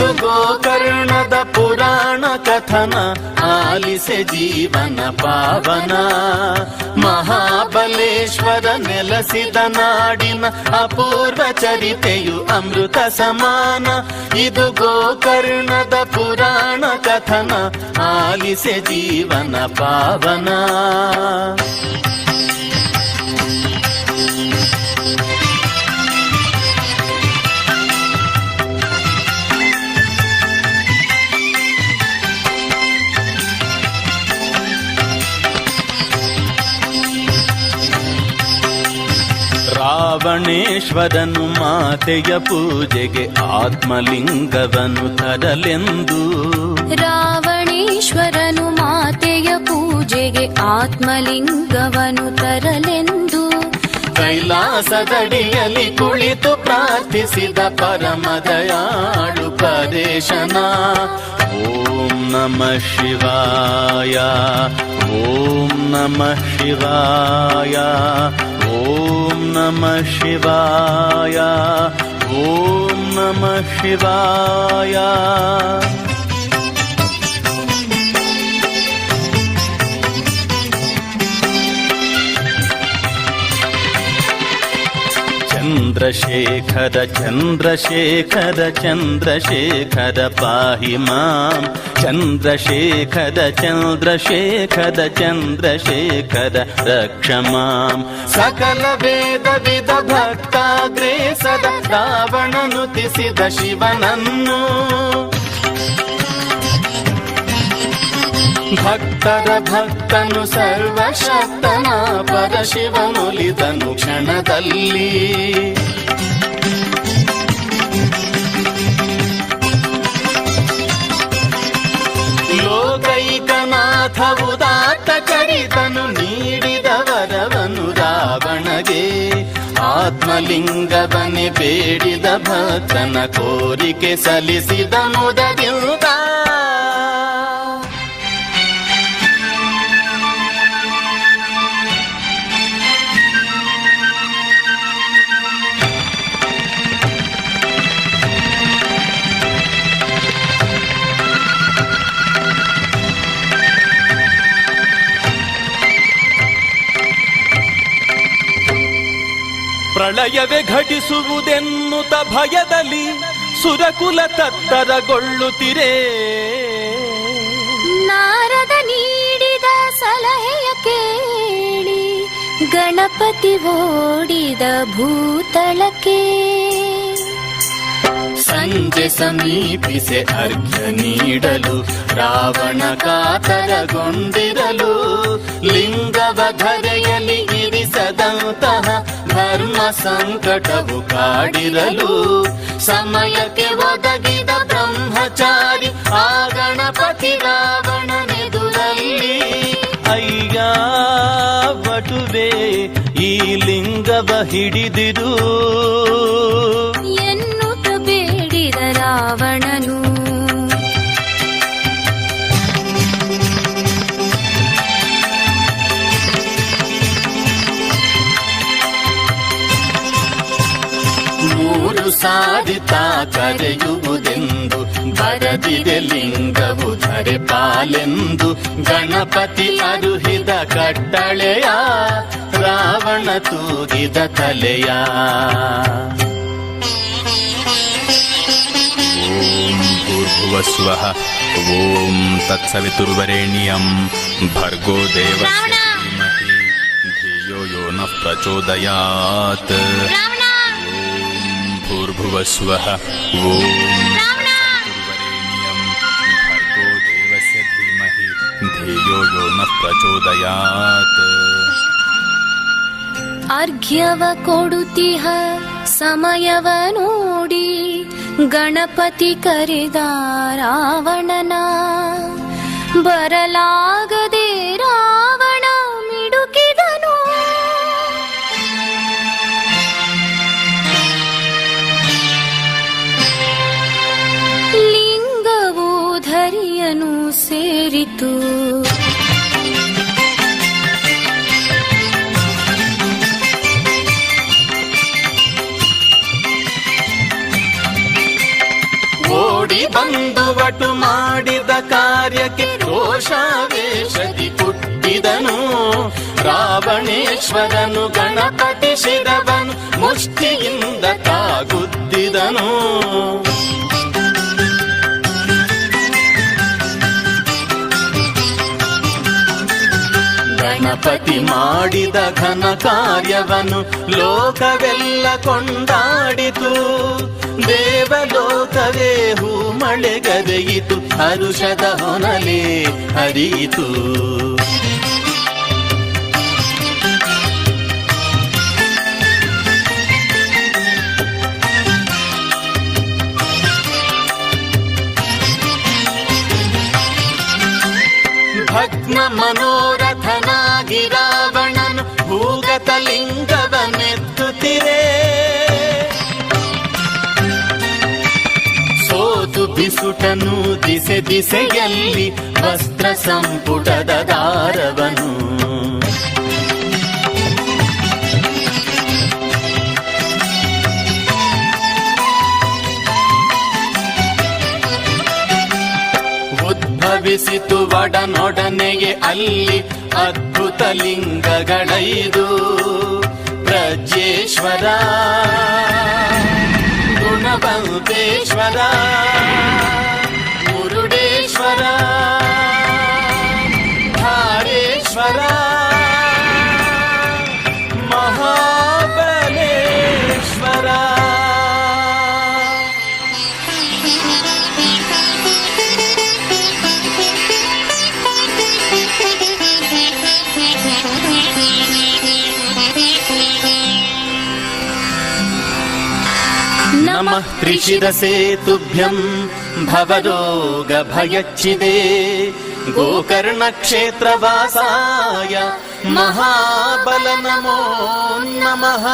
ಇದು ಗೋಕರ್ಣದ ಪುರಾಣ ಕಥನ, ಆಲಿಸೆ ಜೀವನ ಪಾವನ. ಮಹಾಬಲೇಶ್ವರ ನೆಲೆಸಿದ ನಾಡಿನ ಅಪೂರ್ವ ಚರಿತೆಯು ಅಮೃತ ಸಮಾನ. ಇದು ಗೋಕರ್ಣದ ಪುರಾಣ ಕಥನ, ಆಲಿಸೆ ಜೀವನ ಪಾವನ. ರಾವಣೇಶ್ವರನು ಮಾತೆಯ ಪೂಜೆಗೆ ಆತ್ಮಲಿಂಗವನ್ನು ತರಲೆಂದು. ರಾವಣೇಶ್ವರನು ಮಾತೆಯ ಪೂಜೆಗೆ ಆತ್ಮಲಿಂಗವನ್ನು ತರಲೆಂದು. ಕೈಲಾಸದಡಿಯಲ್ಲಿ ಕುಳಿತು ಪ್ರಾರ್ಥಿಸಿದ ಪರಮದಯಾಳು ಪರೇಶನ. ಓಂ ನಮಃ ಶಿವಾಯ, ಓಂ ನಮಃ ಶಿವಾಯ, ಓಂ ನಮಃ ಶಿವಾಯ, ಓಂ ನಮಃ ಶಿವಾಯ. ಚಂದ್ರಶೇಖರ ಚಂದ್ರಶೇಖರ ಚಂದ್ರಶೇಖರ ಪಾಹಿ ಮಾಂ. ಚಂದ್ರಶೇಖರ ಚಂದ್ರಶೇಖರ ಚಂದ್ರಶೇಖರ ರಕ್ಷ ಮಾಂ. ಸಕಲ ವೇದ ವಿಧ ಭಕ್ತಾಗ್ರೇಸದ ರಾವಣನು ತಿಸಿದ ಶಿವನನ್ನು. ಭಕ್ತರ ಭಕ್ತನು ಸರ್ವಶಕ್ತನ ಪರಶಿವನುಲಿದನು ಕ್ಷಣದಲ್ಲಿ. ಲೋಕೈಕನಾಥ ಉದಾತ್ತ ಚರಿತನು ನೀಡಿದ ವರವನು ರಾವಣಗೆ. ಆತ್ಮಲಿಂಗವನೆ ಬೇಡಿದ ಭಕ್ತನ ಕೋರಿಕೆ ಸಲ್ಲಿಸಿದ ಮುದದಿಂದ. ಪ್ರಳಯವೇ ಘಟಿಸುವುದೆನ್ನುತ್ತ ಭಯದಲ್ಲಿ ಸುರಕುಲ ತತ್ತರಗೊಳ್ಳುತ್ತಿರೇ. ನಾರದ ನೀಡಿದ ಸಲಹೆಯ ಕೇಳಿ ಗಣಪತಿ ಓಡಿದ ಭೂತಳಕ್ಕೆ. ಸಂಜೆ ಸಮೀಪಿಸೆ ಅರ್ಘ್ಯ ನೀಡಲು ರಾವಣ ಕಾತರಗೊಂಡಿರಲು. ಲಿಂಗವ ಧರೆಯಲ್ಲಿ ಇರಿಸದಂತಹ ಧರ್ಮ ಸಂಕಟವು ಕಾಡಿರಲು. ಸಮಯಕ್ಕೆ ಒದಗಿದ ಬ್ರಹ್ಮಚಾರಿ ಆ ಗಣಪತಿ ರಾವಣನೆದುರಲ್ಲಿ. ಅಯ್ಯ ಬಟುವೆ ಈ ಲಿಂಗವ ಹಿಡಿದಿರು ಎನ್ನುತ್ತ ಬೇಡಿದ ರಾವಣನು. ಮೂರು ಸಾರಿತ ಕರೆಯುವುದೆಂದು ಬರದಿದೆ ಲಿಂಗವು ಧರೆ ಪಾಲೆಂದು. ಗಣಪತಿ ಅರುಹಿದ ಕಟ್ಟಳೆಯ ರಾವಣ ತೂಗಿದ ತಲೆಯ. ಓಂ ಭೂರ್ಭುವಸ್ವಃ ಓಂ ತತ್ಸವಿತುರ್ವರೆಣ್ಯಂ ಭರ್ಗೋ ದೇವಸ್ಯ ಧೀಮಹಿ ಧಿಯೋ ಯೋ ನಃ ಪ್ರಚೋದಯಾತ್. ಭೂರ್ಭುವಸ್ವಃ ಓಂ ತತ್ಸವಿತುರ್ವರೆಣ್ಯಂ ಭರ್ಗೋ ದೇವಸ್ಯ ಧೀಮಹಿ ಧಿಯೋ ಯೋ ನಃ ಪ್ರಚೋದಯಾತ್. ಅರ್ಘ್ಯವ ಕೊಡುತ್ತಿಹ ಸಮಯವ ನೋಡಿ ಗಣಪತಿ ಕರೆದ ರಾವಣನ. ಬರಲಾಗದೆ ರಾವಣ ಮಿಡುಕಿದನು. ಲಿಂಗವು ಧರಿಯನು ಸೇರಿತು. ಓಡಿ ಬಂದು ವಟು ಮಾಡಿದ ಕಾರ್ಯಕ್ಕೆ ರೋಷಾವೇಶದಿ ಹುಟ್ಟಿದನು. ರಾವಣೇಶ್ವರನು ಗಣಪತಿ ಶಿರವನು ಮುಷ್ಟಿಯಿಂದ ತಾಗುದ್ದಿದನು. ಗಣಪತಿ ಮಾಡಿದ ಘನ ಕಾರ್ಯವನ್ನು ಲೋಕವೆಲ್ಲ ಕೊಂಡಾಡಿತು. ದೇವಲೋಕವೇ ಹೂ ಮಳೆಗರೆಯಿತು, ಹರುಷದ ಹೊನಲೆ ಹರಿಯಿತು. ಭಗ್ನ ಮನೋರಥನಾಗಿ ರಾವಣನು ಭೂಗತ ಲಿಂಗವನ್ನೆತ್ತುತ್ತಿರೆ. ಸೋತು ಬಿಸುಟನು ದಿಸೆ ದಿಸೆಯಲ್ಲಿ ವಸ್ತ್ರ ಸಂಪುಟದ ದಾರವನು. ಉದ್ಭವಿಸಿತು ಒಡನೊಡನೆಗೆ ಅಲ್ಲಿ ಅದ್ಭುತ ಲಿಂಗಗಳೈದು. ಪ್ರಜ್ಯೇಶ್ವರ, ಗುಣವಂತೇಶ್ವರ, ಮುರುಡೇಶ್ವರ, ಧಾರೇಶ್ವರ, ಮಹಾಬಲೇಶ್ವರ. ನಮಃ ತ್ರಿಶಿರಸೇ ತುಭ್ಯಂ ಭವರೋಗ ಭಯಚ್ಛಿದೇ. ಗೋಕರ್ಣ ಕ್ಷೇತ್ರವಾಸಾಯ ಮಹಾಬಲ ನಮೋ ನಮಃ.